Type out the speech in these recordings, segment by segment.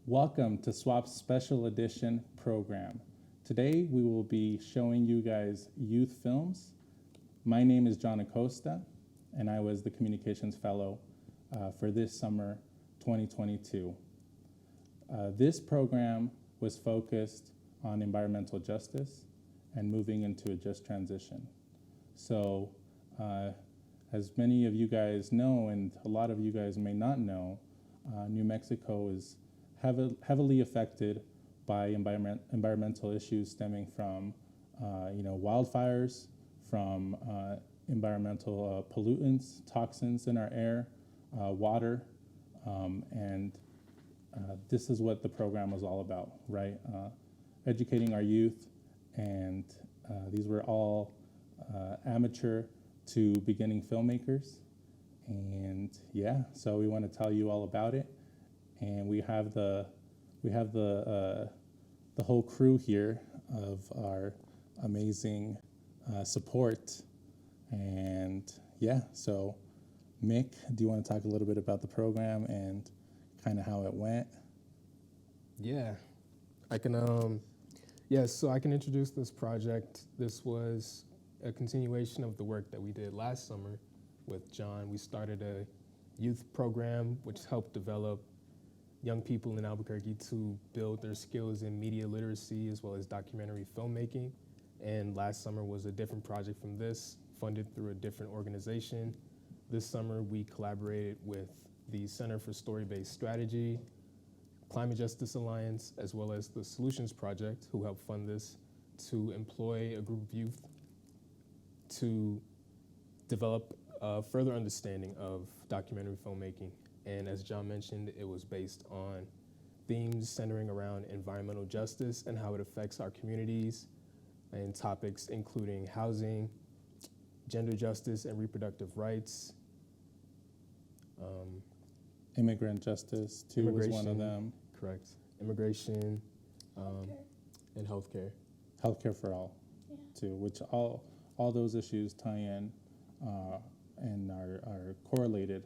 Welcome to SWOP's Special Edition program. Today we will be showing you guys youth films. My name is John Acosta, and I was the Communications Fellow for this summer 2022. This program was focused on environmental justice and moving into a just transition. So as many of you guys know, and a lot of you guys may not know, New Mexico is heavily affected by environmental issues stemming from wildfires, from environmental pollutants, toxins in our air, water, and this is what the program was all about, right? Educating our youth, and these were all amateur to beginning filmmakers, and yeah, so we want to tell you all about it. And we have the whole crew here of our amazing support. And yeah, so Mick, do you want to talk a little bit about the program and kind of how it went? Yeah, I can. So I can introduce this project. This was a continuation of the work that we did last summer with John. We started a youth program which helped develop young people in Albuquerque to build their skills in media literacy as well as documentary filmmaking. And last summer was a different project from this, funded through a different organization. This summer we collaborated with the Center for Story-Based Strategy, Climate Justice Alliance, as well as the Solutions Project, who helped fund this, to employ a group of youth to develop a further understanding of documentary filmmaking. And as John mentioned, it was based on themes centering around environmental justice and how it affects our communities, and topics including housing, gender justice and reproductive rights. Immigrant justice, too, was one of them. Correct. Immigration, and healthcare. Healthcare for all, too, which all those issues tie in and are correlated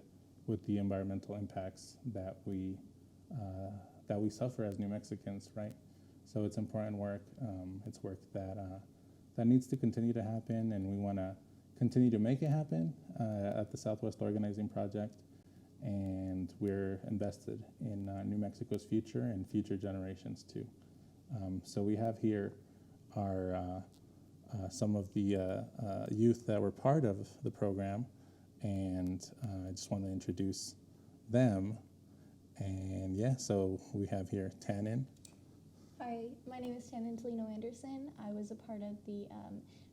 with the environmental impacts that we suffer as New Mexicans, right? So it's important work. It's work that needs to continue to happen, and we want to continue to make it happen at the Southwest Organizing Project. And we're invested in New Mexico's future and future generations too. So we have here our some of the youth that were part of the program, and I just want to introduce them. And yeah, so we have here Tannen. Hi, my name is Tannen Tolino Anderson. I was a part of the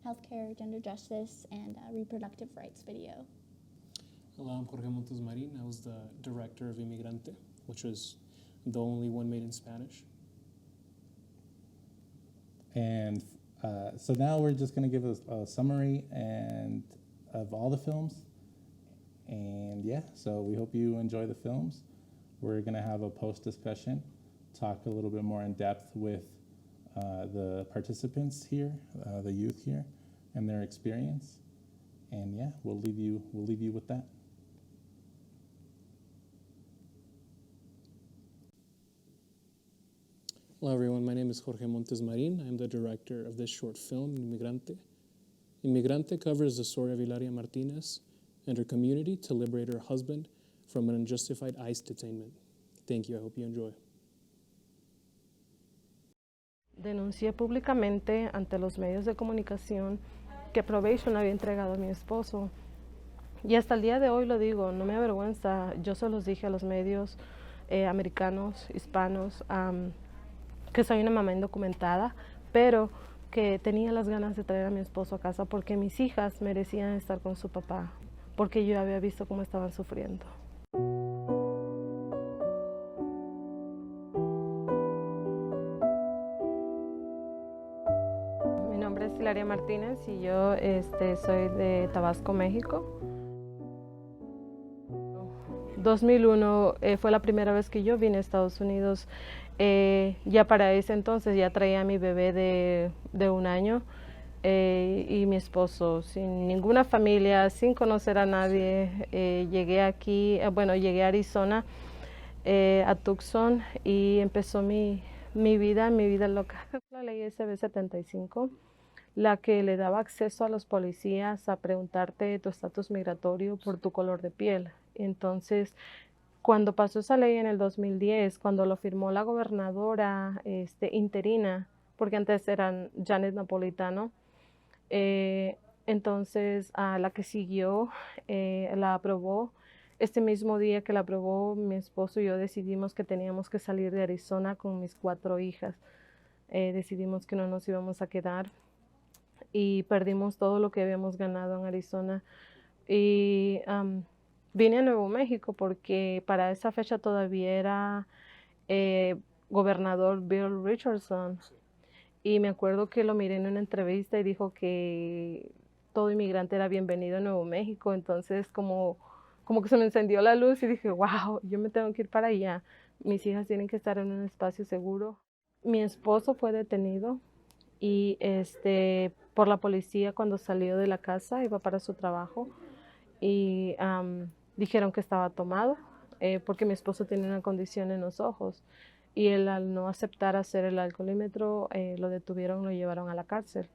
healthcare, gender justice, and reproductive rights video. Hello, I'm Jorge Montes Marin. I was the director of Inmigrante, which was the only one made in Spanish. And so now we're just going to give a summary of all the films. And yeah, so we hope you enjoy the films. We're going to have a post-discussion, talk a little bit more in depth with the participants here, the youth here, and their experience. And yeah, we'll leave you with that. Hello, everyone. My name is Jorge Montes Marin. I'm the director of this short film, Inmigrante. Inmigrante covers the story of Hilaria Martinez and her community to liberate her husband from an unjustified ICE detainment. Thank you. I hope you enjoy. Denuncié públicamente ante los medios de comunicación que Probation había entregado a mi esposo. Y hasta el día de hoy lo digo, no me avergüenza. Yo se los dije a los medios americanos, hispanos, que soy una mamá indocumentada, pero que tenía las ganas de traer a mi esposo a casa porque mis hijas merecían estar con su papá, porque yo había visto cómo estaban sufriendo. Mi nombre es Hilaria Martínez y yo soy de Tabasco, México. 2001 fue la primera vez que yo vine a Estados Unidos. Ya para ese entonces ya traía a mi bebé de 1 año y mi esposo, sin ninguna familia, sin conocer a nadie. Llegué aquí, llegué a Arizona a Tucson y empezó mi vida loca. La ley SB 75, la que le daba acceso a los policías a preguntarte tu estatus migratorio por tu color de piel. Entonces, cuando pasó esa ley en el 2010, cuando lo firmó la gobernadora interina, porque antes eran Janet Napolitano, entonces a la que siguió la aprobó. Este mismo día que la aprobó, mi esposo y yo decidimos que teníamos que salir de Arizona con mis 4 hijas. Decidimos que no nos íbamos a quedar y perdimos todo lo que habíamos ganado en Arizona. Y vine a Nuevo México porque para esa fecha todavía era gobernador Bill Richardson. Y me acuerdo que lo miré en una entrevista y dijo que todo inmigrante era bienvenido a Nuevo México. Entonces como que se me encendió la luz y dije, wow, yo me tengo que ir para allá. Mis hijas tienen que estar en un espacio seguro. Mi esposo fue detenido y por la policía cuando salió de la casa, iba para su trabajo y dijeron que estaba tomado porque mi esposo tiene una condición en los ojos y él al no aceptar hacer el alcoholímetro lo detuvieron, lo llevaron a la cárcel.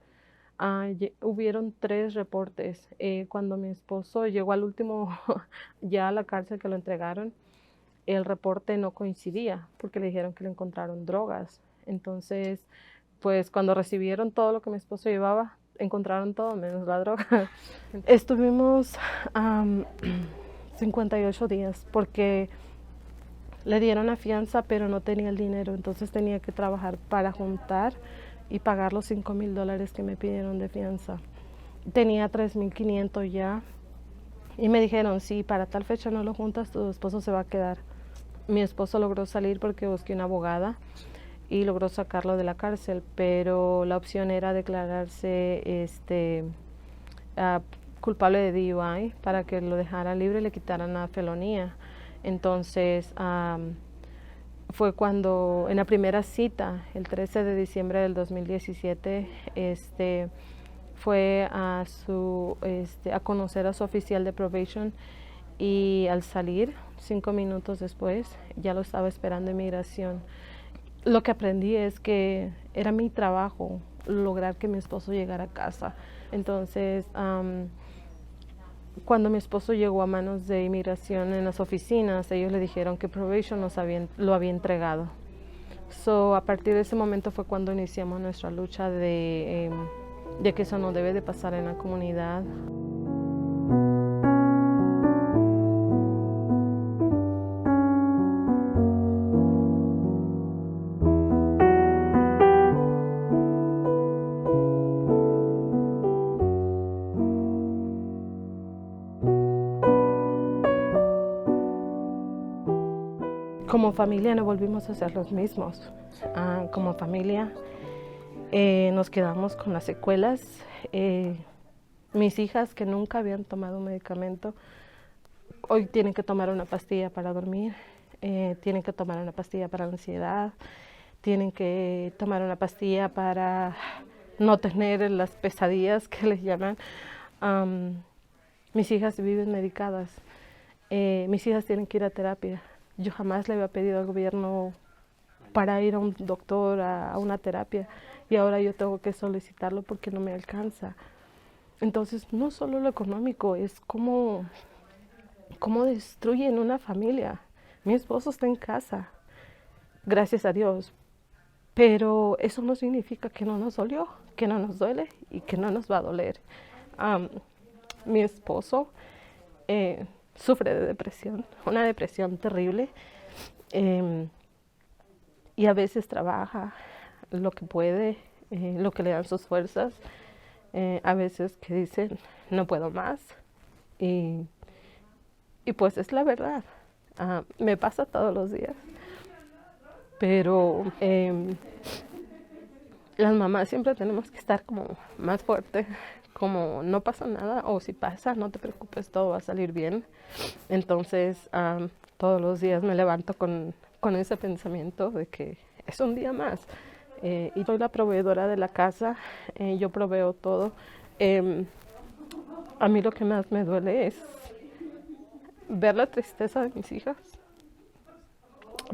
Hubieron 3 reportes. Cuando mi esposo llegó al último ya a la cárcel que lo entregaron, el reporte no coincidía porque le dijeron que le encontraron drogas. Entonces, pues cuando recibieron todo lo que mi esposo llevaba, encontraron todo menos la droga. Estuvimos 58 días porque le dieron la fianza, pero no tenía el dinero, entonces tenía que trabajar para juntar y pagar los $5,000 que me pidieron de fianza. Tenía 3,500 ya y me dijeron, si para tal fecha no lo juntas, tu esposo se va a quedar. Mi esposo logró salir porque busqué una abogada y logró sacarlo de la cárcel, pero la opción era declararse culpable de DUI para que lo dejara libre y le quitaran la felonía. Entonces fue cuando en la primera cita, el 13 de diciembre del 2017, fue a conocer a su oficial de probation y al salir 5 minutos después ya lo estaba esperando inmigración. Lo que aprendí es que era mi trabajo lograr que mi esposo llegara a casa. Entonces cuando mi esposo llegó a manos de inmigración en las oficinas, ellos le dijeron que probation lo había entregado. A partir de ese momento fue cuando iniciamos nuestra lucha de que eso no debe de pasar en la comunidad. Como familia no volvimos a ser los mismos. Como familia nos quedamos con las secuelas. Mis hijas que nunca habían tomado un medicamento, hoy tienen que tomar una pastilla para dormir, tienen que tomar una pastilla para la ansiedad, tienen que tomar una pastilla para no tener las pesadillas que les llaman. Mis hijas viven medicadas, mis hijas tienen que ir a terapia. Yo jamás le había pedido al gobierno para ir a un doctor, a una terapia, y ahora yo tengo que solicitarlo porque no me alcanza. Entonces, no solo lo económico, es cómo destruyen una familia. Mi esposo está en casa, gracias a Dios, pero eso no significa que no nos dolió, que no nos duele y que no nos va a doler. Mi esposo sufre de depresión, una depresión terrible, y a veces trabaja lo que puede, lo que le dan sus fuerzas, a veces que dicen no puedo más, y pues es la verdad. Me pasa todos los días, pero las mamás siempre tenemos que estar como más fuerte, como no pasa nada, o si pasa, no te preocupes, todo va a salir bien. Entonces, todos los días me levanto con ese pensamiento de que es un día más. Y soy la proveedora de la casa, yo proveo todo. A mí lo que más me duele es ver la tristeza de mis hijas,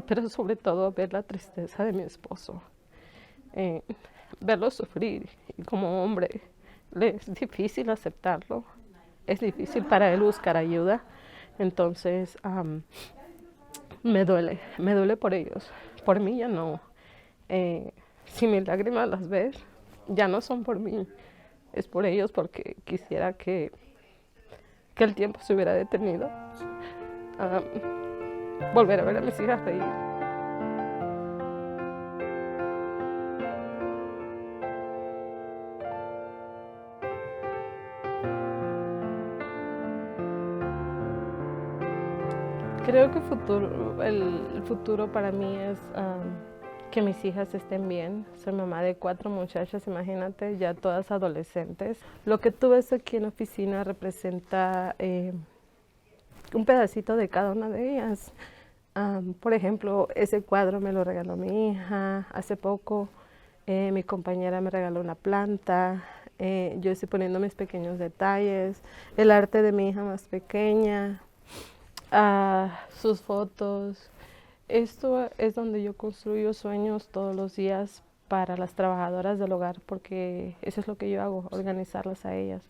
pero sobre todo ver la tristeza de mi esposo, verlo sufrir. Y como hombre, le es difícil aceptarlo, es difícil para él buscar ayuda. Entonces, me duele por ellos. Por mí ya no. Si mis lágrimas las ves, ya no son por mí, es por ellos, porque quisiera que el tiempo se hubiera detenido. Volver a ver a mis hijas reír. Creo que el futuro para mí es que mis hijas estén bien. Soy mamá de 4 muchachas, imagínate, ya todas adolescentes. Lo que tú ves aquí en la oficina representa un pedacito de cada una de ellas. Por ejemplo, ese cuadro me lo regaló mi hija hace poco. Mi compañera me regaló una planta. Yo estoy poniendo mis pequeños detalles. El arte de mi hija más pequeña. Sus fotos. Esto es donde yo construyo sueños todos los días para las trabajadoras del hogar, porque eso es lo que yo hago, organizarlas a ellas.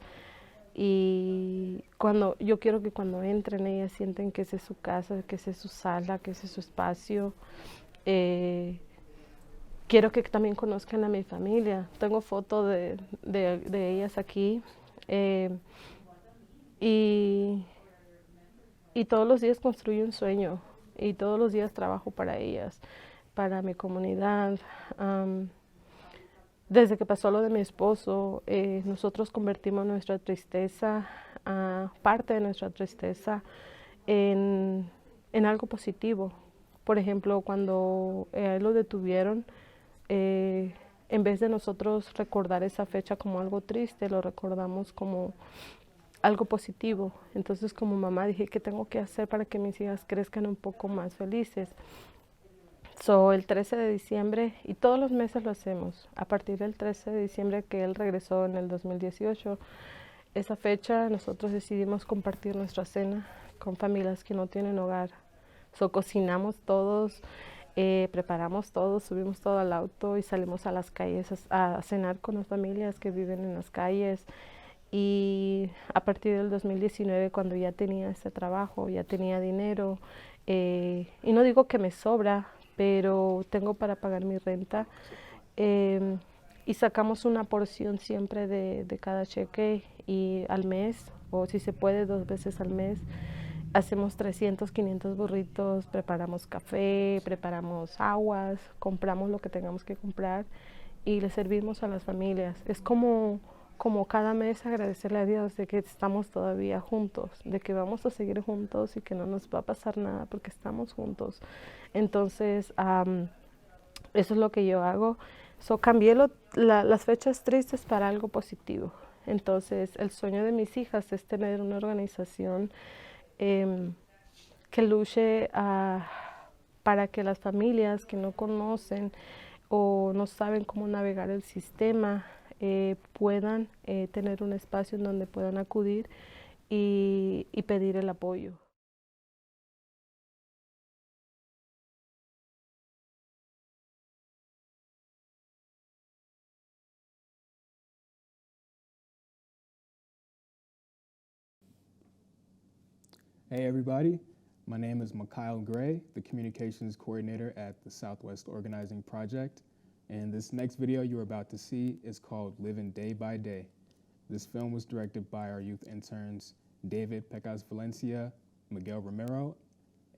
Y yo quiero que cuando entren ellas sienten que esa es su casa, que esa es su sala, que ese es su espacio. Quiero que también conozcan a mi familia. Tengo fotos de ellas aquí. Y todos los días construyo un sueño y todos los días trabajo para ellas, para mi comunidad. Desde que pasó lo de mi esposo, nosotros convertimos nuestra tristeza, parte de nuestra tristeza, en algo positivo. Por ejemplo, cuando lo detuvieron, en vez de nosotros recordar esa fecha como algo triste, lo recordamos como algo positivo. Entonces, como mamá, dije, ¿qué tengo que hacer para que mis hijas crezcan un poco más felices? El 13 de diciembre, y todos los meses lo hacemos, a partir del 13 de diciembre que él regresó en el 2018, esa fecha nosotros decidimos compartir nuestra cena con familias que no tienen hogar. Cocinamos todos, preparamos todo, subimos todo al auto y salimos a las calles a cenar con las familias que viven en las calles. Y a partir del 2019, cuando ya tenía ese trabajo, ya tenía dinero, y no digo que me sobra, pero tengo para pagar mi renta, y sacamos una porción siempre de cada cheque, y al mes, o si se puede 2 veces al mes, hacemos 300, 500 burritos, preparamos café, preparamos aguas, compramos lo que tengamos que comprar y le servimos a las familias. Es como cada mes agradecerle a Dios de que estamos todavía juntos, de que vamos a seguir juntos y que no nos va a pasar nada porque estamos juntos. Entonces, eso es lo que yo hago. Cambié las fechas tristes para algo positivo. Entonces, el sueño de mis hijas es tener una organización que luche para que las familias que no conocen o no saben cómo navegar el sistema puedan tener un espacio en donde puedan acudir y pedir el apoyo. Hey everybody, my name is Mikhail Gray, the Communications Coordinator at the Southwest Organizing Project, and this next video you're about to see is called Living Day by Day. This film was directed by our youth interns David Pecas Valencia, Miguel Romero,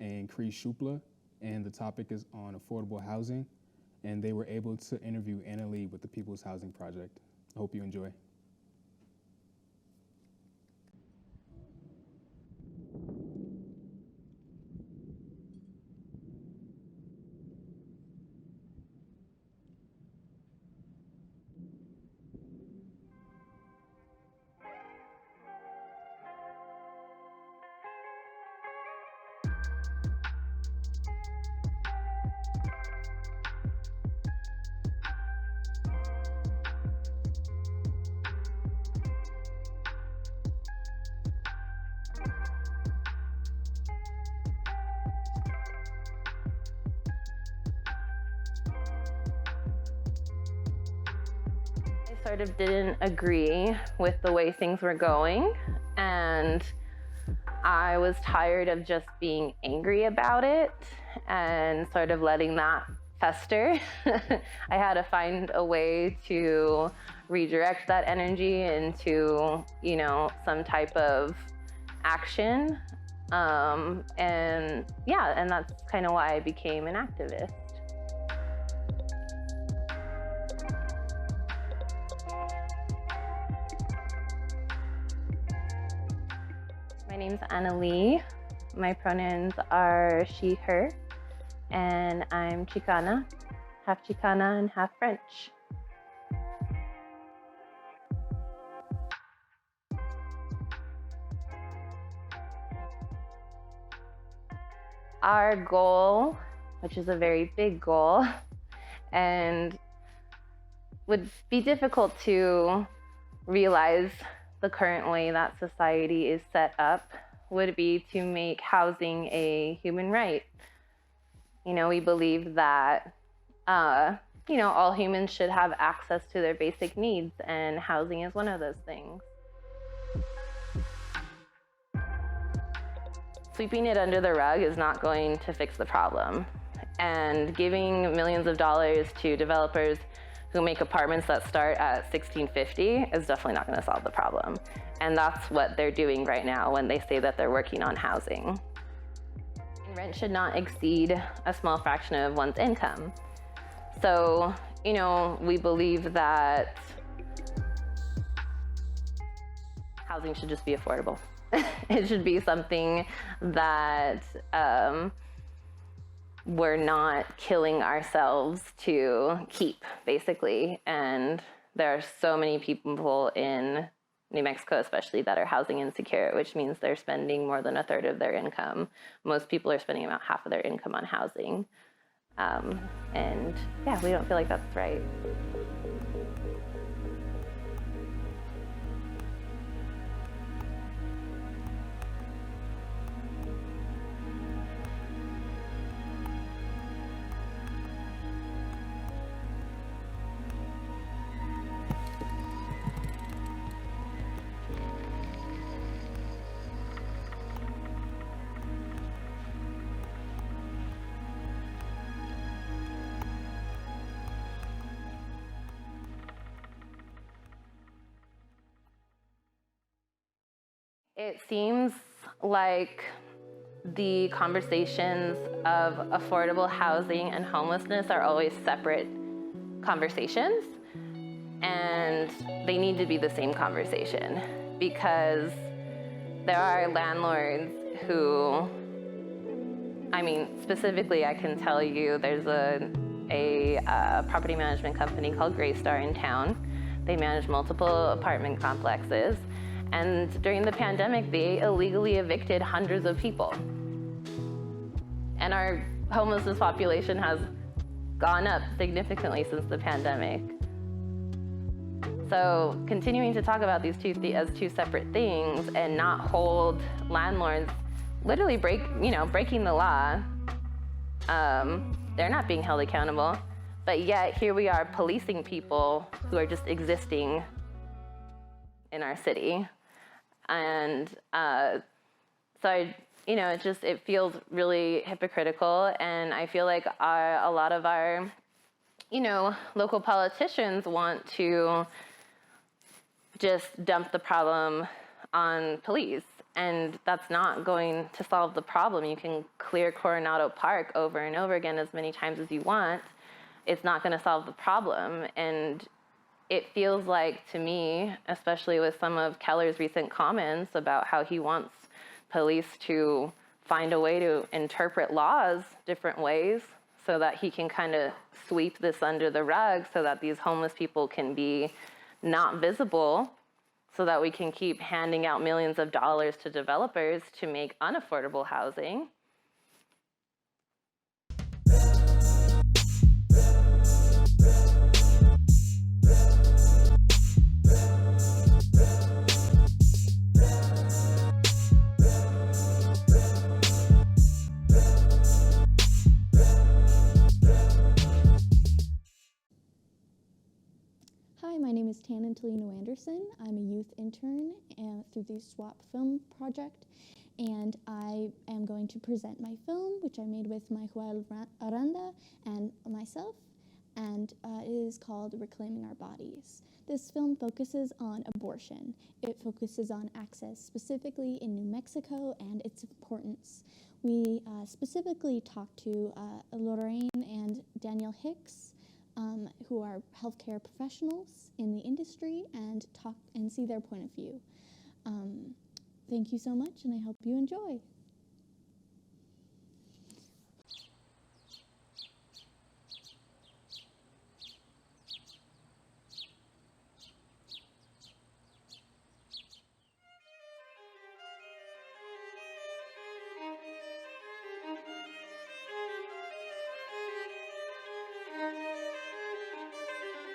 and Cree Shupla, and the topic is on affordable housing, and they were able to interview Anna Lee with the People's Housing Project. I hope you enjoy. sort of didn't agree with the way things were going, and I was tired of just being angry about it and sort of letting that fester. I had to find a way to redirect that energy into, you know, some type of action. And yeah, and that's kind of why I became an activist. My name's Annalie. My pronouns are she, her, and I'm Chicana, half Chicana and half French. Our goal, which is a very big goal, and would be difficult to realize the current way that society is set up, would be to make housing a human right. You know, we believe that, you know, all humans should have access to their basic needs, and housing is one of those things. Sweeping it under the rug is not going to fix the problem. And giving millions of dollars to developers who make apartments that start at $1,650 is definitely not going to solve the problem. And that's what they're doing right now when they say that they're working on housing. And rent should not exceed a small fraction of one's income. So, you know, we believe that housing should just be affordable. It should be something that we're not killing ourselves to keep, basically. And there are so many people in New Mexico, especially, that are housing insecure, which means they're spending more than a third of their income. Most people are spending about half of their income on housing. And yeah, we don't feel like that's right. It seems like the conversations of affordable housing and homelessness are always separate conversations, and they need to be the same conversation, because there are landlords who, I mean, specifically I can tell you there's a property management company called Greystar in town. They manage multiple apartment complexes. And during the pandemic, they illegally evicted hundreds of people. And our homelessness population has gone up significantly since the pandemic. So continuing to talk about these as two separate things and not hold landlords literally breaking the law, they're not being held accountable. But yet here we are policing people who are just existing in our city. And so it feels really hypocritical, and I feel like a lot of our, local politicians want to just dump the problem on police, and that's not going to solve the problem. You can clear Coronado Park over and over again as many times as you want. It's not going to solve the problem. And it feels like, to me, especially with some of Keller's recent comments about how he wants police to find a way to interpret laws different ways so that he can kind of sweep this under the rug so that these homeless people can be not visible, so that we can keep handing out millions of dollars to developers to make unaffordable housing. Hi, my name is Tannen Tolino Anderson. I'm a youth intern through the SWOP film project, and I am going to present my film, which I made with my Joel Aranda and myself, and it is called Reclaiming Our Bodies. This film focuses on abortion. It focuses on access specifically in New Mexico and its importance. We specifically talked to Lorraine and Daniel Hicks, who are healthcare professionals in the industry, and talk and see their point of view. Thank you so much, and I hope you enjoy.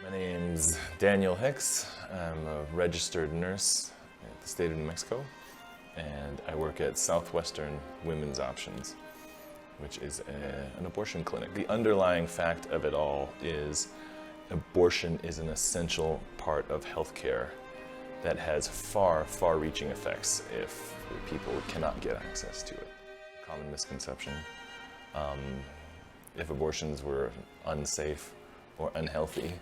My name's Daniel Hicks. I'm a registered nurse at the state of New Mexico, and I work at Southwestern Women's Options, which is an abortion clinic. The underlying fact of it all is abortion is an essential part of healthcare that has far, far-reaching effects if people cannot get access to it. Common misconception. If abortions were unsafe or unhealthy,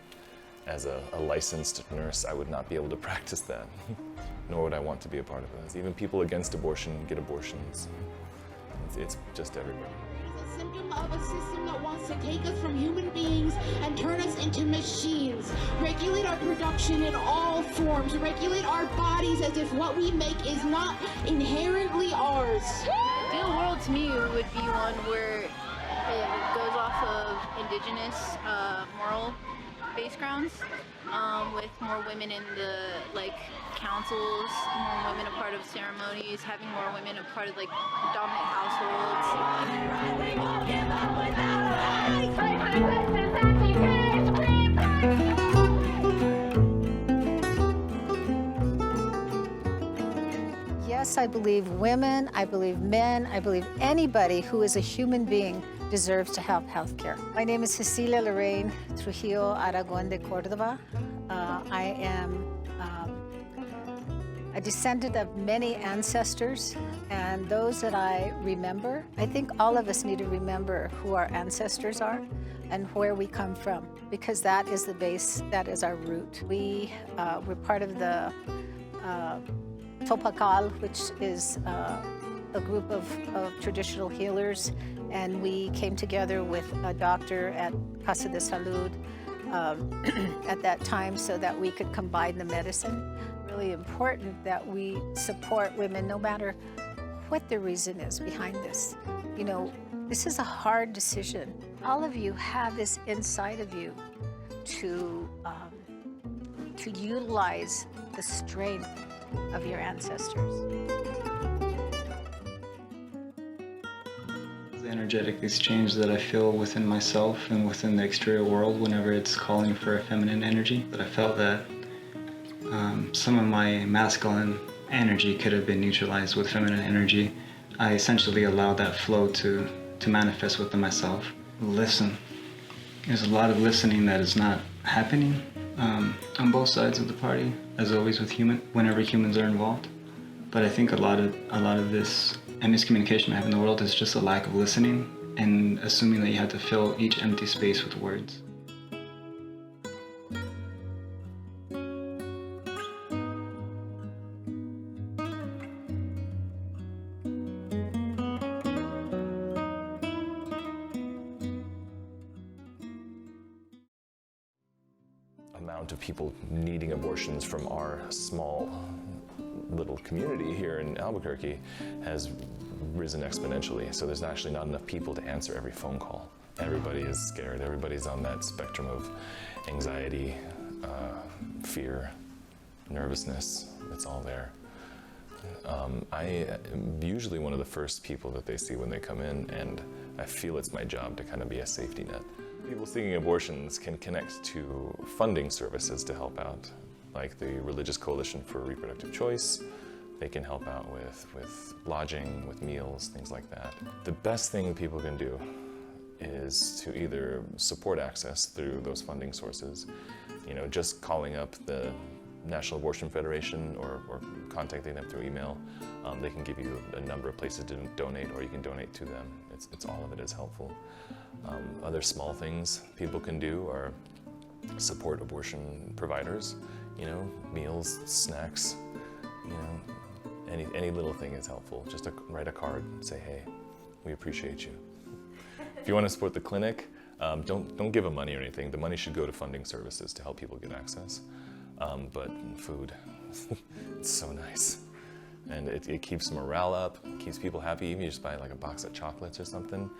as a licensed nurse, I would not be able to practice that, nor would I want to be a part of it. Even people against abortion get abortions. It's just everybody. It's a symptom of a system that wants to take us from human beings and turn us into machines. Regulate our production in all forms. Regulate our bodies as if what we make is not inherently ours. Ideal world to me would be one where it goes off of indigenous moral base grounds, with more women in the councils, more women a part of ceremonies, having more women a part of dominant households. Yes, I believe women, I believe men, I believe anybody who is a human being deserves to have health care. My name is Cecilia Lorraine Trujillo Aragon de Cordova. I am a descendant of many ancestors, and those that I remember, I think all of us need to remember who our ancestors are and where we come from, because that is the base, that is our root. We're part of the Topacal, which is a group of traditional healers, and we came together with a doctor at Casa de Salud at that time so that we could combine the medicine. Really important that we support women no matter what the reason is behind this. You know, this is a hard decision. All of you have this inside of you to utilize the strength of your ancestors. The energetic exchange that I feel within myself and within the exterior world whenever it's calling for a feminine energy, that I felt that some of my masculine energy could have been neutralized with feminine energy. I essentially allowed that flow to manifest within myself. Listen. There's a lot of listening that is not happening on both sides of the party, as always whenever humans are involved. But I think a lot of this and miscommunication I have in the world is just a lack of listening and assuming that you have to fill each empty space with words. Amount of people needing abortions from our small little community here in Albuquerque has risen exponentially. So there's actually not enough people to answer every phone call. Everybody is scared. Everybody's on that spectrum of anxiety, fear, nervousness. It's all there. I am usually one of the first people that they see when they come in, and I feel it's my job to kind of be a safety net. People seeking abortions can connect to funding services to help out, like the Religious Coalition for Reproductive Choice. They can help out with lodging, with meals, things like that. The best thing people can do is to either support access through those funding sources You know, just calling up the National Abortion Federation or contacting them through email, they can give you a number of places to donate, or you can donate to them. It's all of it is helpful. Other small things people can do are support abortion providers. You know, meals, snacks. You know, any little thing is helpful. Just write a card, say, hey, we appreciate you. If you want to support the clinic, don't give them money or anything. The money should go to funding services to help people get access. But food, it's so nice. And it keeps morale up, keeps people happy. Even if you just buy like a box of chocolates or something,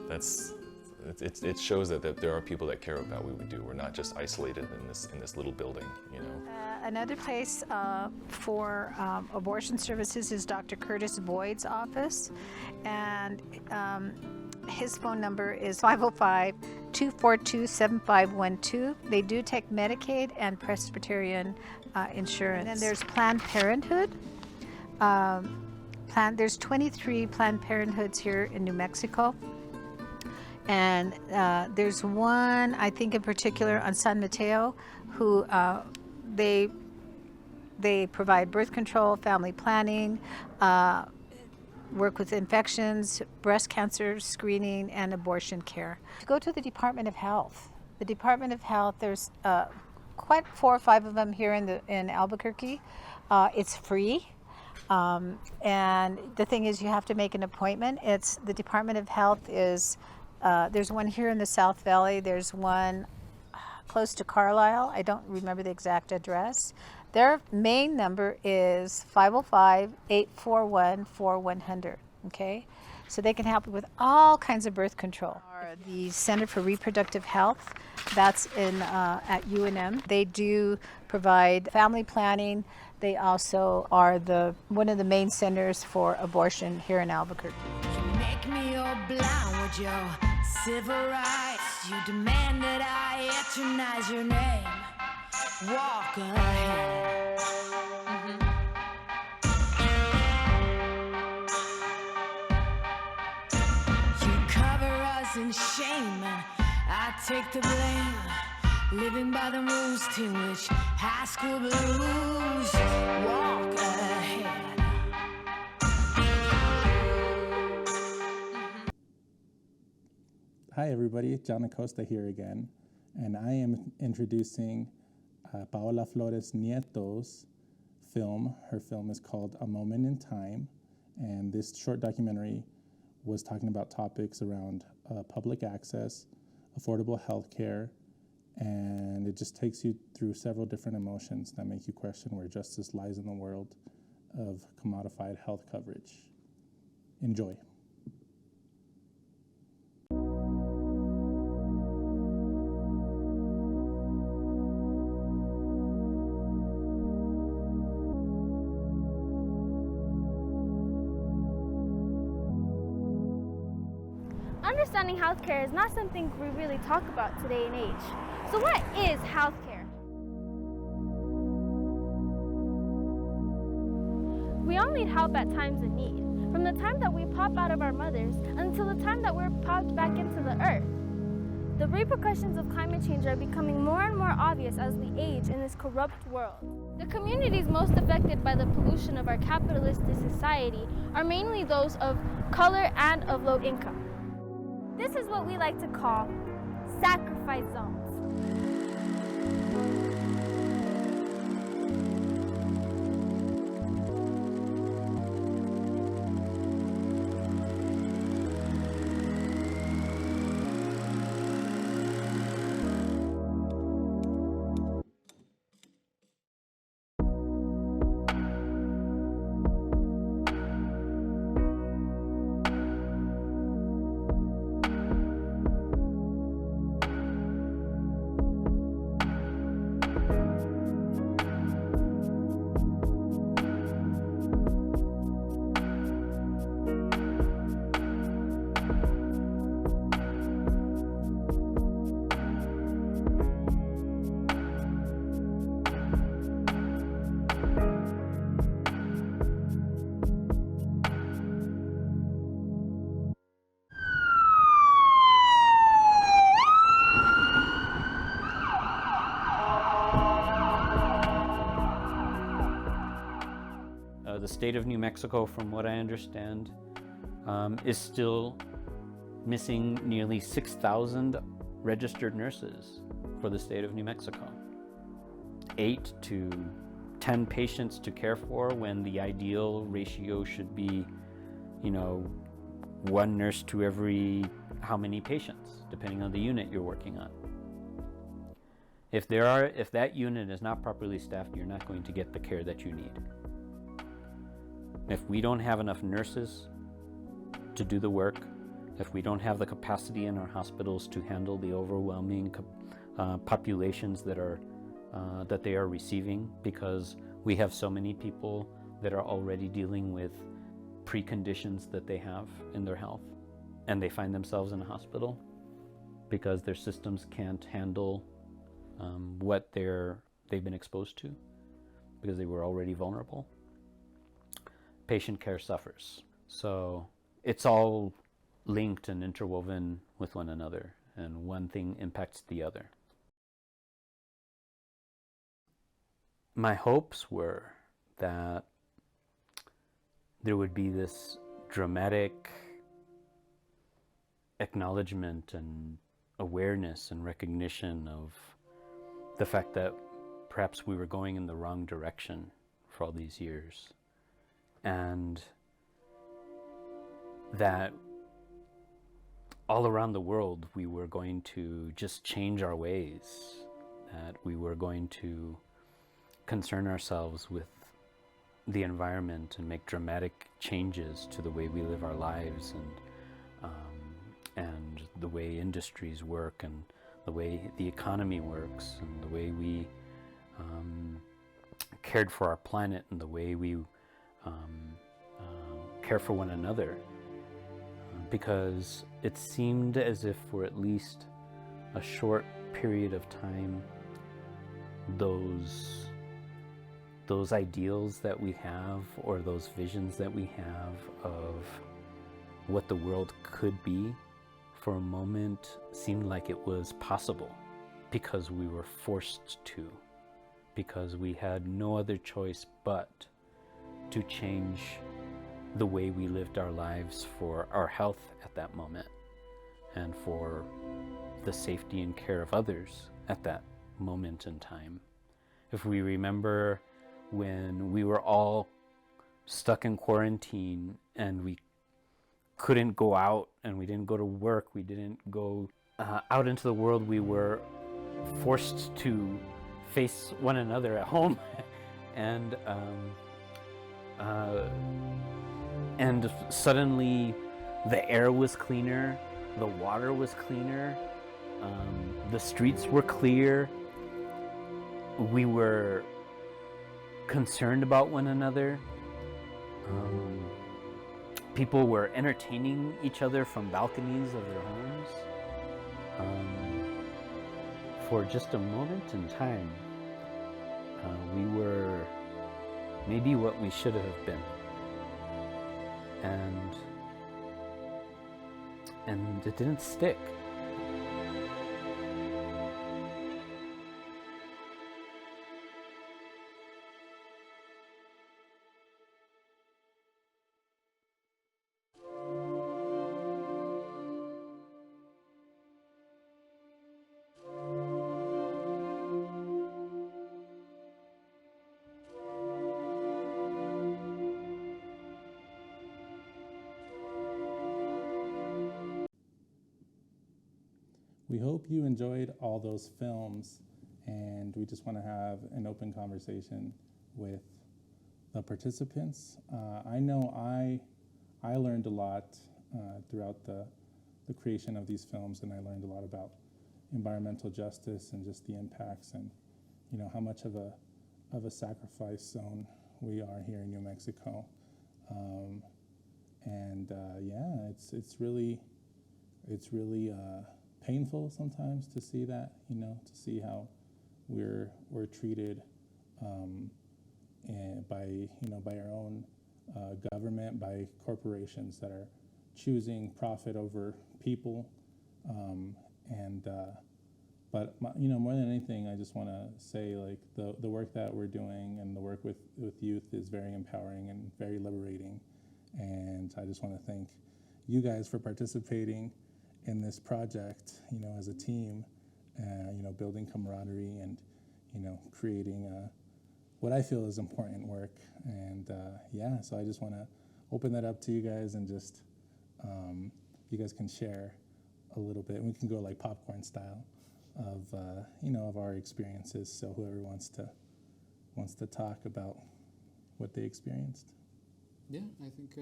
it shows that there are people that care about what we do. We're not just isolated in this little building, you know. Another place for abortion services is Dr. Curtis Boyd's office, and his phone number is 505-242-7512. They do take Medicaid and Presbyterian insurance. And then there's Planned Parenthood. There's 23 Planned Parenthoods here in New Mexico. And there's one, I think in particular, on San Mateo, who they provide birth control, family planning, work with infections, breast cancer screening, and abortion care. Go to the Department of Health. The Department of Health, there's quite 4 or 5 of them here in Albuquerque. It's free. And the thing is, you have to make an appointment. The Department of Health is, there's one here in the South Valley. There's one close to Carlisle. I don't remember the exact address. Their main number is 505-841-4100, okay? So they can help you with all kinds of birth control. The Center for Reproductive Health, that's at UNM. They do provide family planning. They also are one of the main centers for abortion here in Albuquerque. You make me all blind with your civil rights. You demand that I eternize your name. Walk ahead. You cover us in shame, and I take the blame. Living by the rules, Teen Witch, high school blues. Walk ahead. Hi everybody, John Acosta here again, and I am introducing Paola Flores Nieto's film. Her film is called A Moment in Time, and this short documentary was talking about topics around public access, affordable health care, and it just takes you through several different emotions that make you question where justice lies in the world of commodified health coverage. Enjoy. Understanding healthcare is not something we really talk about today and age. So what is healthcare? We all need help at times of need, from the time that we pop out of our mothers until the time that we're popped back into the earth. The repercussions of climate change are becoming more and more obvious as we age in this corrupt world. The communities most affected by the pollution of our capitalistic society are mainly those of color and of low income. This is what we like to call sacrifice zones. state of New Mexico, from what I understand, is still missing nearly 6,000 registered nurses for the state of New Mexico. 8 to 10 patients to care for, when the ideal ratio should be, you know, 1 nurse to every how many patients, depending on the unit you're working on. If that unit is not properly staffed, you're not going to get the care that you need. If we don't have enough nurses to do the work, if we don't have the capacity in our hospitals to handle the overwhelming populations that they are receiving, because we have so many people that are already dealing with preconditions that they have in their health, and they find themselves in a hospital because their systems can't handle what they've been exposed to, because they were already vulnerable. Patient care suffers. So it's all linked and interwoven with one another, and one thing impacts the other. My hopes were that there would be this dramatic acknowledgement and awareness and recognition of the fact that perhaps we were going in the wrong direction for all these years, and that all around the world we were going to just change our ways, that we were going to concern ourselves with the environment and make dramatic changes to the way we live our lives, and the way industries work, and the way the economy works, and the way we cared for our planet, and the way we care for one another. Because it seemed as if for at least a short period of time, those ideals that we have, or those visions that we have of what the world could be, for a moment seemed like it was possible, because we were forced to, because we had no other choice but to change the way we lived our lives for our health at that moment, and for the safety and care of others at that moment in time. If we remember when we were all stuck in quarantine and we couldn't go out, and we didn't go to work, we didn't go out into the world, we were forced to face one another at home. And suddenly the air was cleaner, the water was cleaner, the streets were clear, we were concerned about one another. People were entertaining each other from balconies of their homes. For just a moment in time, we were maybe what we should have been. And it didn't stick. We hope you enjoyed all those films, and we just want to have an open conversation with the participants. I know I learned a lot throughout the creation of these films, and I learned a lot about environmental justice and just the impacts, and how much of a sacrifice zone we are here in New Mexico. Yeah, it's really painful sometimes to see that, to see how we're treated by our own government, by corporations that are choosing profit over people, But more than anything, I just want to say like the work that we're doing and the work with youth is very empowering and very liberating. And I just want to thank you guys for participating in this project, as a team, building camaraderie and, creating what I feel is important work. And so I just want to open that up to you guys and just, you guys can share a little bit. We can go like popcorn style of, of our experiences. So whoever wants to talk about what they experienced. Yeah, I think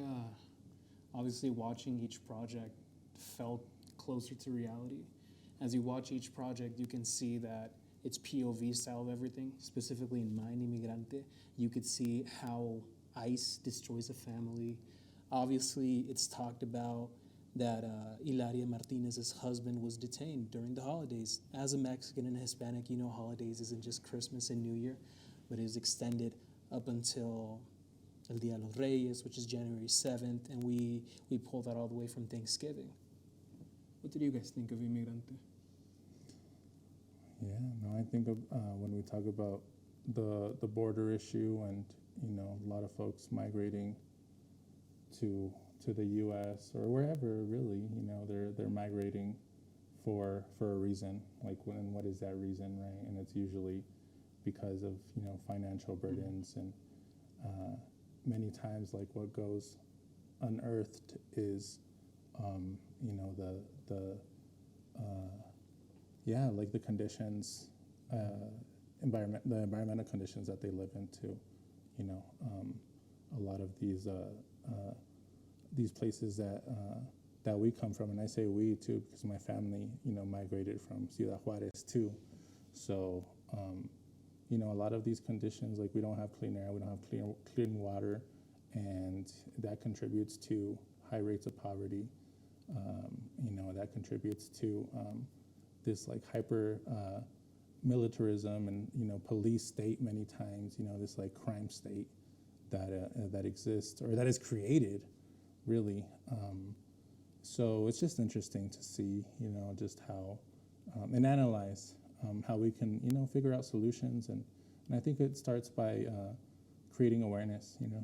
obviously watching each project felt closer to reality. As you watch each project, you can see that it's POV style of everything. Specifically in mine, Inmigrante, you could see how ICE destroys a family. Obviously, it's talked about that Hilaria Martinez's husband was detained during the holidays. As a Mexican and a Hispanic, holidays isn't just Christmas and New Year, but it was extended up until El Día de los Reyes, which is January 7th, and we pulled that all the way from Thanksgiving. What did you guys think of Inmigrante? Yeah, no, I think of, when we talk about the border issue and, a lot of folks migrating to the U.S. or wherever, really, they're migrating for a reason. Like, what is that reason, right? And it's usually because of, financial burdens and many times, like, what goes unearthed is, like the conditions, the environmental conditions that they live into. A lot of these places that we come from, and I say we too because my family, migrated from Ciudad Juarez too. So, a lot of these conditions, like we don't have clean air, we don't have clean water, and that contributes to high rates of poverty. That contributes to this like hyper militarism and police state many times. This like crime state that exists or that is created, really. So it's just interesting to see, just how and analyze how we can, figure out solutions, and I think it starts by creating awareness, and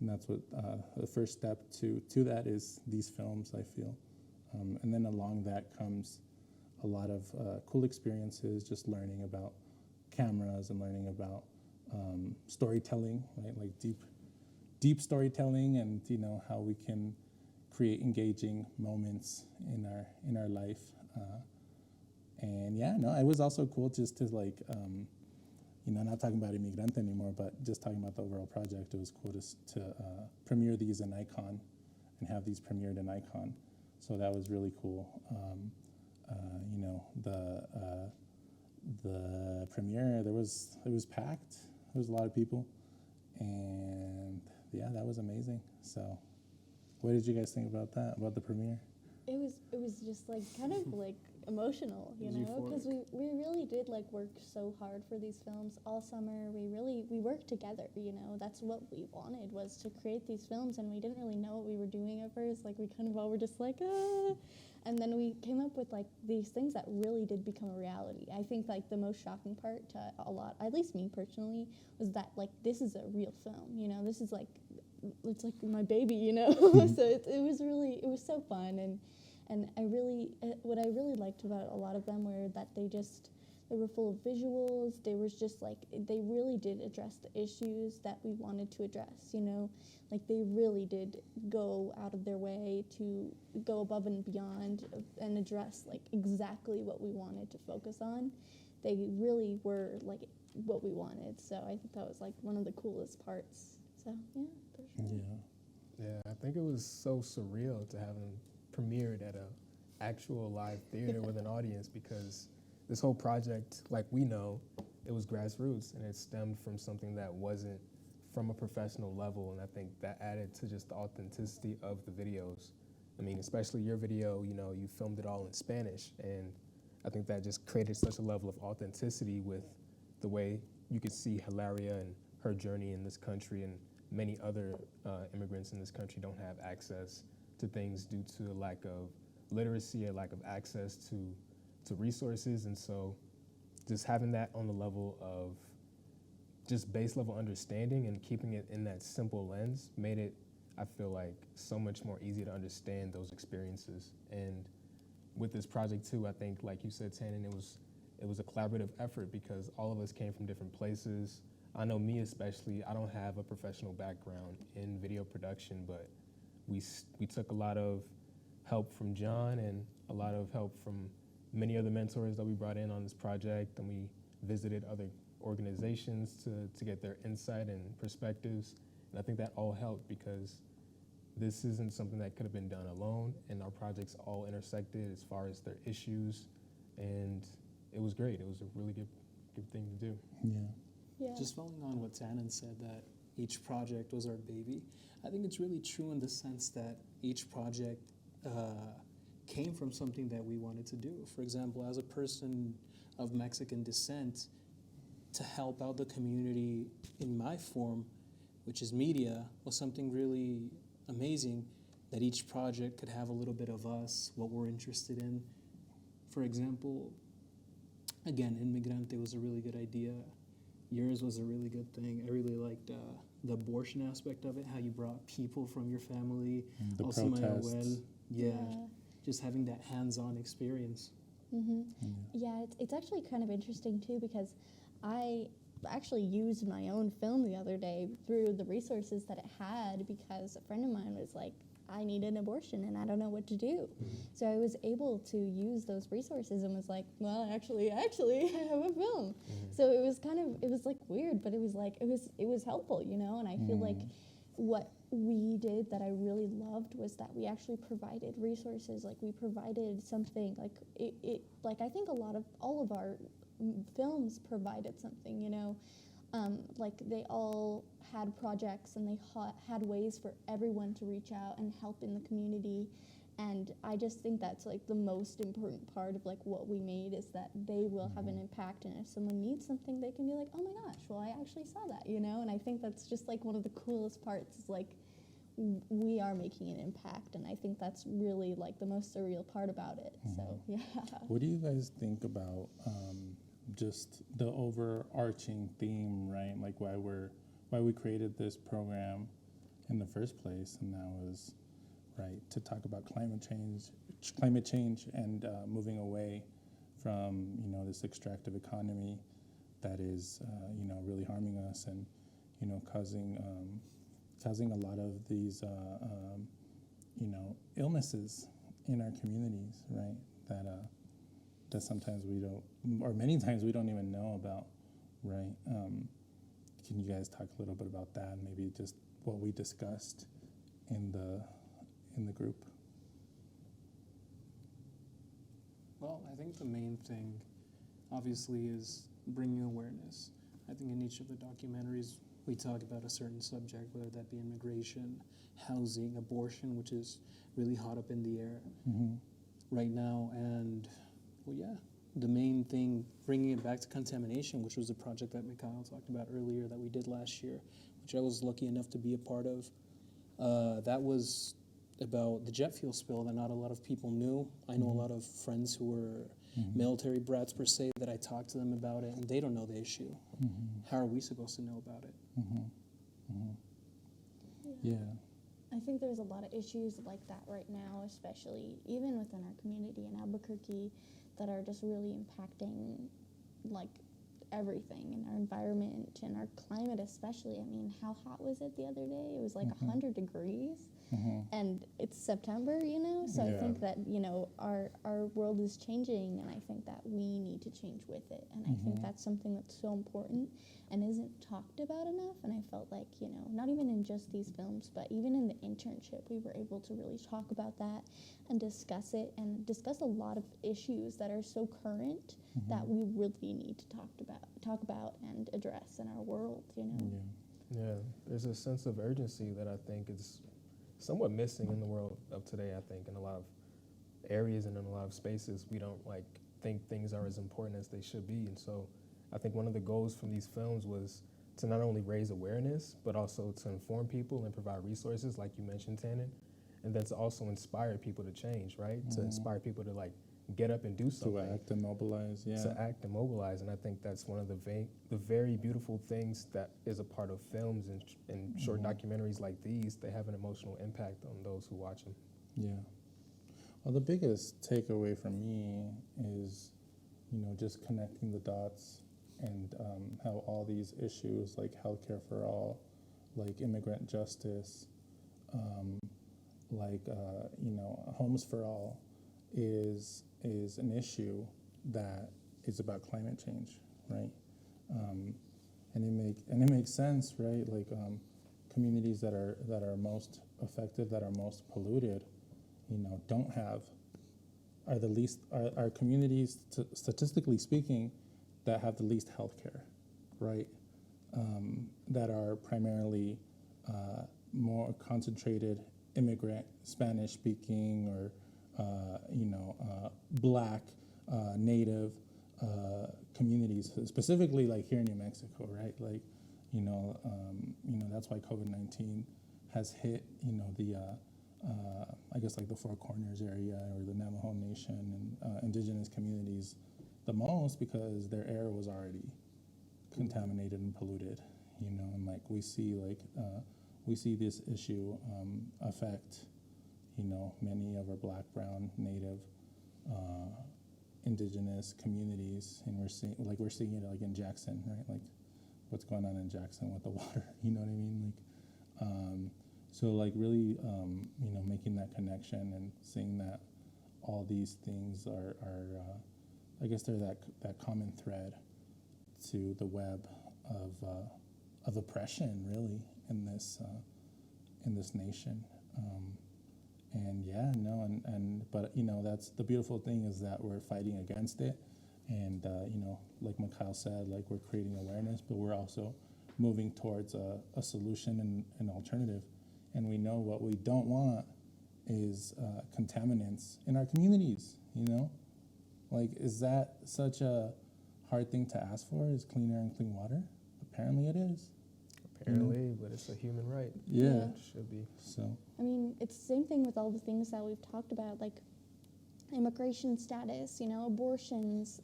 that's what the first step to that is these films, I feel. And then along that comes a lot of cool experiences, just learning about cameras and learning about storytelling, right? Like deep storytelling, and how we can create engaging moments in our life. And it was also cool just to like, not talking about Inmigrante anymore, but just talking about the overall project. It was cool to premiere these in Icon and have these premiered in Icon. So that was really cool. The premiere, it was packed. There was a lot of people, and that was amazing. So, what did you guys think about that? About the premiere? It was just like kind of like emotional, because we really did like work so hard for these films all summer. We worked together, that's what we wanted, was to create these films, and we didn't really know what we were doing at first. Like we kind of all were just like, ah. And then we came up with like these things that really did become a reality. I think like the most shocking part to a lot, at least me personally, was that like this is a real film. This is like, it's like my baby, So it was so fun, and what I really liked about a lot of them were that they were full of visuals. They was just like, they really did address the issues that we wanted to address, like they really did go out of their way to go above and beyond and address like exactly what we wanted to focus on. They really were like what we wanted. So I think that was like one of the coolest parts. So yeah, for sure. Yeah, I think it was so surreal to have them premiered at a actual live theater with an audience, because this whole project, like we know, it was grassroots, and it stemmed from something that wasn't from a professional level, and I think that added to just the authenticity of the videos. I mean, especially your video, you filmed it all in Spanish, and I think that just created such a level of authenticity with the way you could see Hilaria and her journey in this country, and many other immigrants in this country don't have access to things due to a lack of literacy or lack of access to to resources. And so just having that on the level of just base level understanding and keeping it in that simple lens made it, I feel like, so much more easy to understand those experiences. And with this project too, I think, like you said, Tannen, it was a collaborative effort because all of us came from different places. I know me especially, I don't have a professional background in video production, but we took a lot of help from John and a lot of help from many other mentors that we brought in on this project, and we visited other organizations to get their insight and perspectives. And I think that all helped because this isn't something that could have been done alone, and our projects all intersected as far as their issues, and it was great. It was a really good thing to do. Yeah. Just following on what Tannen said, that each project was our baby, I think it's really true in the sense that each project came from something that we wanted to do. For example, as a person of Mexican descent, to help out the community in my form, which is media, was something really amazing, that each project could have a little bit of us, what we're interested in. For example, again, Inmigrante was a really good idea. Yours was a really good thing. I really liked the abortion aspect of it, how you brought people from your family. The also protests. Yeah, just having that hands-on experience. Yeah, it's actually kind of interesting too because I actually used my own film the other day through the resources that it had because a friend of mine was like, I need an abortion and I don't know what to do. So I was able to use those resources and was like, well, actually, I have a film. So it was like weird, but it was helpful, you know? And I feel like what we did that I really loved was that we actually provided resources. Like we provided something like like I think all of our films provided something, you know? Like they all had projects and they had ways for everyone to reach out and help in the community. And I just think that's like the most important part of like what we made is that they will have an impact, and if someone needs something, they can be like, oh my gosh, well, I actually saw that, you know? And I think that's just like one of the coolest parts is like we are making an impact, and I think that's really like the most surreal part about it. So yeah. What do you guys think about just the overarching theme, right? Like why we created this program in the first place, and that was right to talk about climate change, and moving away from this extractive economy that is really harming us and causing a lot of these illnesses in our communities, right? That sometimes we don't, or many times we don't even know about, right? Can you guys talk a little bit about that, and maybe just what we discussed in the group? Well, I think the main thing, obviously, is bringing awareness. I think in each of the documentaries, we talk about a certain subject, whether that be immigration, housing, abortion, which is really hot up in the air right now. And, well, yeah, the main thing, bringing it back to contamination, which was a project that Mikhail talked about earlier that we did last year, which I was lucky enough to be a part of. That was about the jet fuel spill that not a lot of people knew. I know a lot of friends who were military brats per se that I talked to them about it, and they don't know the issue. How are we supposed to know about it? Yeah. I think there's a lot of issues like that right now, especially even within our community in Albuquerque, that are just really impacting like everything in our environment and our climate especially. I mean, how hot was it the other day? It was like 100 degrees. And it's September, so I think that, our world is changing, and I think that we need to change with it. And I think that's something that's so important and isn't talked about enough. And I felt like, not even in just these films, but even in the internship, we were able to really talk about that and discuss it and discuss a lot of issues that are so current that we really need to talk about and address in our world, Yeah, there's a sense of urgency that I think is somewhat missing in the world of today. I think in a lot of areas and in a lot of spaces, we don't think things are as important as they should be. And so I think one of the goals from these films was to not only raise awareness, but also to inform people and provide resources, like you mentioned, Tannen, and then to also inspire people to change, right? To inspire people to get up and do something. To act and mobilize, yeah. To act and mobilize, and I think that's one of the very beautiful things that is a part of films and short documentaries like these. They have an emotional impact on those who watch them. Yeah. Well, the biggest takeaway from me is, just connecting the dots and how all these issues like healthcare for all, like immigrant justice, homes for all is an issue that is about climate change, right? And it makes sense, right? Like communities that are most affected, that are most polluted, are communities, statistically speaking, that have the least health care, right? That are primarily more concentrated immigrant, Spanish-speaking, or Black, Native communities, specifically like here in New Mexico, right? Like, that's why COVID-19 has hit, I guess like the Four Corners area or the Navajo Nation and indigenous communities the most, because their air was already contaminated and polluted, and like we see this issue affect, many of our Black, Brown, Native, indigenous communities, and we're seeing it like in Jackson, right? Like what's going on in Jackson with the water, you know what I mean? Like, so like really, making that connection and seeing that all these things are I guess they're that common thread to the web of oppression, really, in this nation. But that's the beautiful thing, is that we're fighting against it, and like Mikhail said, like we're creating awareness, but we're also moving towards a solution and an alternative. And we know what we don't want is contaminants in our communities, Like, is that such a hard thing to ask for, is clean air and clean water? Apparently it is. Apparently, but it's a human right. Yeah. It should be. So. I mean, it's the same thing with all the things that we've talked about, like immigration status, abortions,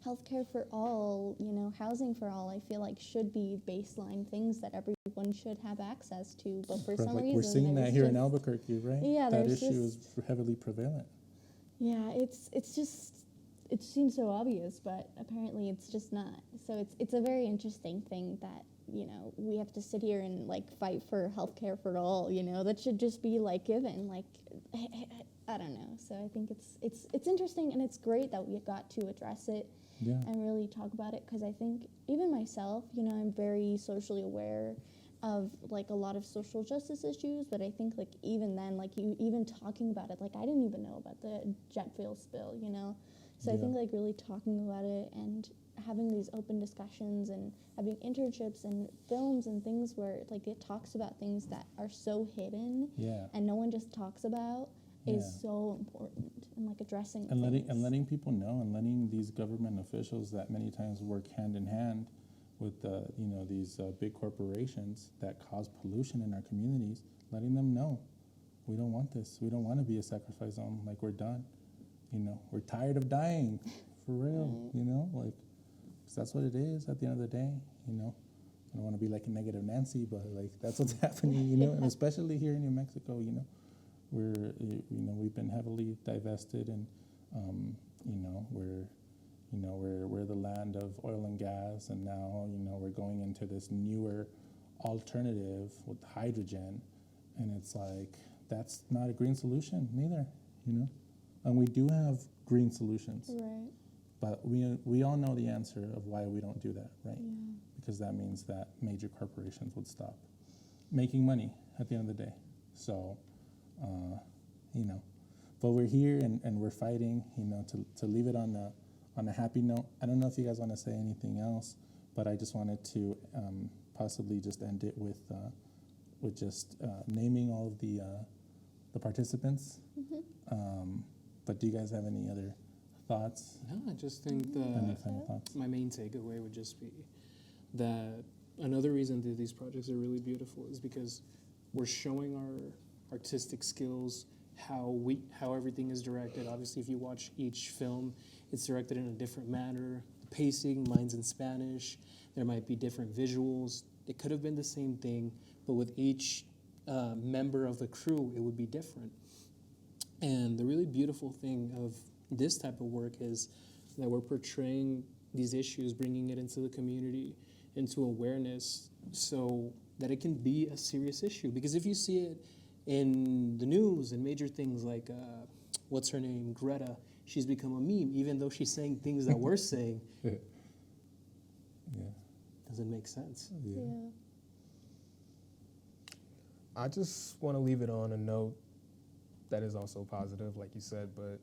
healthcare for all, housing for all. I feel like should be baseline things that everyone should have access to. But for some reason, we're seeing that here in Albuquerque, right? Yeah, that issue is heavily prevalent. Yeah, it's just, it seems so obvious, but apparently it's just not. So it's a very interesting thing that, we have to sit here and like fight for healthcare for all, that should just be like given, like, I don't know. So I think it's interesting, and it's great that we got to address it and really talk about it, because I think even myself, I'm very socially aware of like a lot of social justice issues, but I think like even then, like you even talking about it, like I didn't even know about the jet fuel spill, So I think like really talking about it and having these open discussions and having internships and films and things where like it talks about things that are so hidden and no one just talks about is so important, and like addressing and letting people know, and letting these government officials that many times work hand in hand with these big corporations that cause pollution in our communities, letting them know, we don't want this. We don't want to be a sacrifice zone. Like, we're done. We're tired of dying, for real. Like, 'cause that's what it is at the end of the day. I don't want to be like a negative Nancy, but like that's what's happening. And especially here in New Mexico, we've been heavily divested, and we're the land of oil and gas, and now we're going into this newer alternative with hydrogen, and it's like that's not a green solution neither, and we do have green solutions, right? But we all know the answer of why we don't do that, right? Because that means that major corporations would stop making money at the end of the day. So but we're here and we're fighting, to leave it on a happy note. I don't know if you guys want to say anything else, but I just wanted to possibly just end it with just naming all of the participants. But do you guys have any other thoughts? No, I just think that my main takeaway would just be that another reason that these projects are really beautiful is because we're showing our artistic skills how everything is directed. Obviously, if you watch each film, it's directed in a different manner. The pacing, mine's in Spanish. There might be different visuals. It could have been the same thing, but with each member of the crew, it would be different. And the really beautiful thing of this type of work is that we're portraying these issues, bringing it into the community, into awareness, so that it can be a serious issue. Because if you see it in the news and major things like, what's her name, Greta, she's become a meme, even though she's saying things that we're saying. Yeah. Doesn't make sense. Yeah. I just want to leave it on a note that is also positive, like you said, but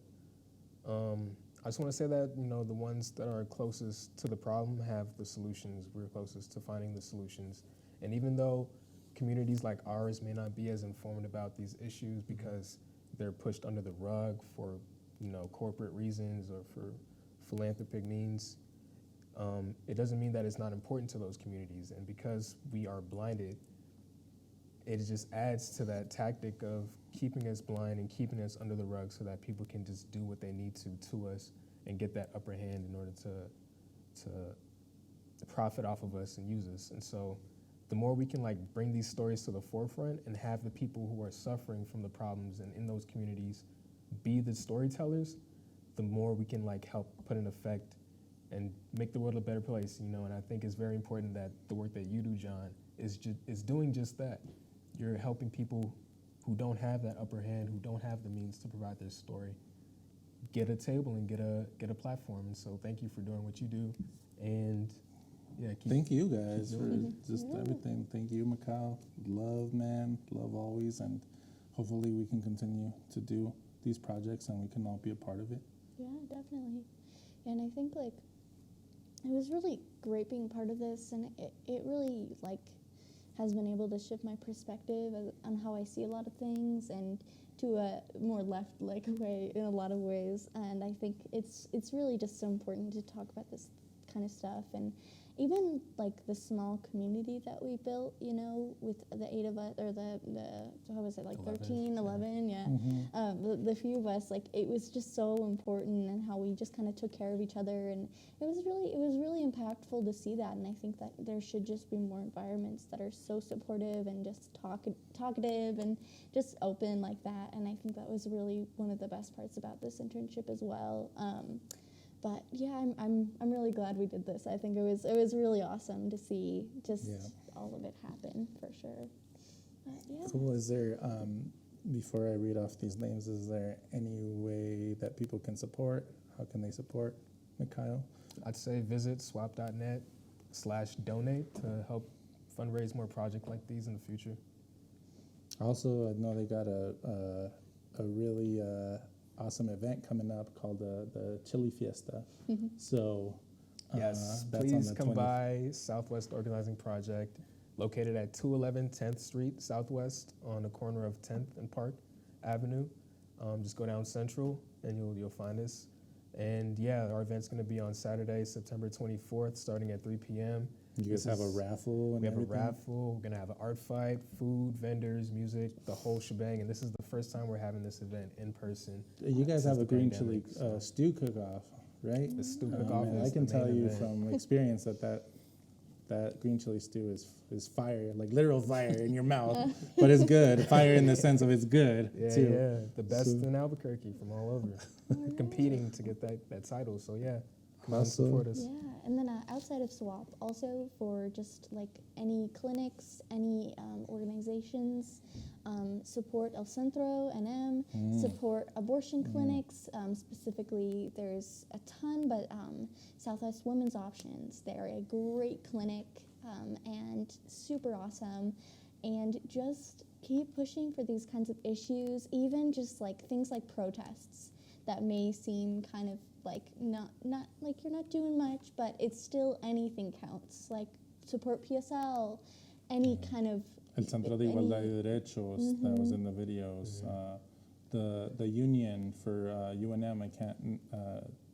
I just want to say that, you know, the ones that are closest to the problem have the solutions. We're closest to finding the solutions. And even though communities like ours may not be as informed about these issues because they're pushed under the rug for, you know, corporate reasons or for philanthropic means, it doesn't mean that it's not important to those communities. And because we are blinded, it just adds to that tactic of keeping us blind and keeping us under the rug so that people can just do what they need to us and get that upper hand in order to profit off of us and use us. And so the more we can like bring these stories to the forefront and have the people who are suffering from the problems and in those communities be the storytellers, the more we can like help put an effect and make the world a better place, you know. And I think it's very important that the work that you do, John, is doing just that. You're helping people who don't have that upper hand, who don't have the means to provide their story, get a table and get a platform. And so thank you for doing what you do. And yeah, thank you guys for just Yeah. everything. Thank you, Macau. Love, man. Love always. And hopefully we can continue to do these projects and we can all be a part of it. Yeah, definitely. And I think like it was really great being part of this, and it really like has been able to shift my perspective on how I see a lot of things and to a more left-like way in a lot of ways. And I think it's really just so important to talk about this kind of stuff. And even like the small community that we built, you know, with the 8 of us, or the how was it, like 11, 11, yeah. The few of us, like it was just so important, and how we just kind of took care of each other, and it was really impactful to see that. And I think that there should just be more environments that are so supportive and just talkative and just open like that. And I think that was really one of the best parts about this internship as well. But yeah, I'm really glad we did this. I think it was really awesome to see just all of it happen, for sure. But yeah. Cool. Is there, before I read off these names, is there any way that people can support? How can they support, Mikhail? I'd say visit swap.net/donate to help fundraise more projects like these in the future. Also, I know they got a really awesome event coming up called the Chili Fiesta. So yes, that's please on the come by Southwest Organizing Project, located at 211 10th Street Southwest on the corner of 10th and Park Avenue. Just go down Central and you'll find us. And yeah, our event's going to be on Saturday, September 24th, starting at 3 p.m. You guys have a raffle and we have everything? a raffle. We're going to have an art fight, food, vendors, music, the whole shebang. And this is the first time we're having this event in person. You guys have a green chili pandemic, stew cook-off, right? The stew cook-off Man, is I can the tell main you event. from experience that green chili stew is fire, like literal fire in your mouth, but it's good. Fire in the sense of it's good, too. Yeah, the best in Albuquerque from all over, competing to get that title. So yeah, come and support us. Yeah, and then outside of SWOP, also for just like any clinics, any organizations, support El Centro, NM, support abortion clinics. Specifically, there's a ton, but Southwest Women's Options, they're a great clinic and super awesome. And just keep pushing for these kinds of issues, even just like things like protests that may seem kind of like not like you're not doing much, but it's still anything counts. Like support PSL, any kind of El Centro de Igualdad y Derechos, that was in the videos. The union for UNM, I can't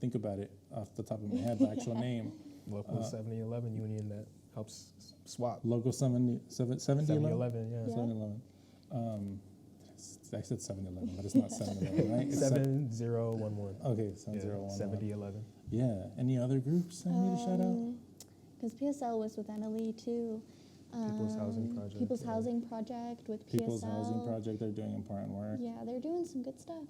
think about it off the top of my head, the actual name. Local 7011 union that helps SWOP. Local 7011? 7011, yeah. 7-Eleven. I said 7-Eleven, but it's not 7-Eleven, right? It's 7011. Okay, 7011. 7011. Yeah. Any other groups I need to shout out? Because PSL was with Emily too. People's Housing Project. People's Housing Project with PSL. People's Housing Project, they're doing important work. Yeah, they're doing some good stuff.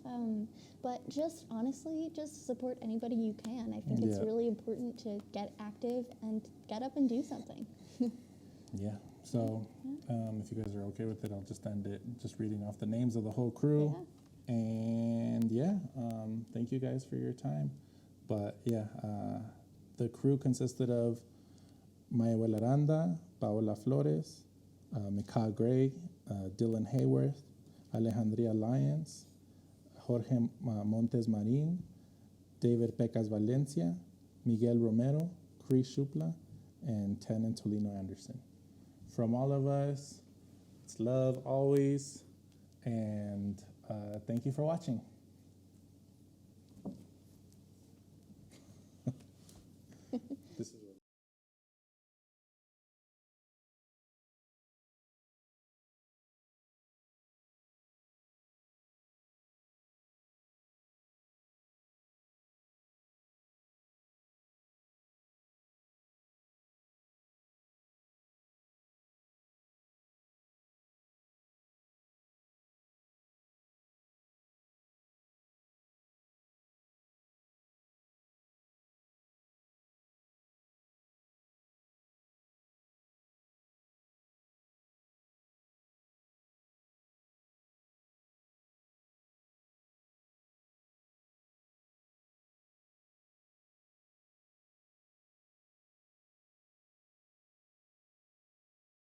But just honestly, just support anybody you can. I think it's really important to get active and get up and do something. Yeah. So if you guys are okay with it, I'll just end it just reading off the names of the whole crew. Yeah. And thank you guys for your time. But the crew consisted of Mayuel Aranda, Paola Flores, Mika Gray, Dylan Hayworth, Alejandria Lyons, Jorge Montes Marin, David Pecas Valencia, Miguel Romero, Chris Shupla, and Ten and Tolino Anderson. From all of us, it's love always, and thank you for watching.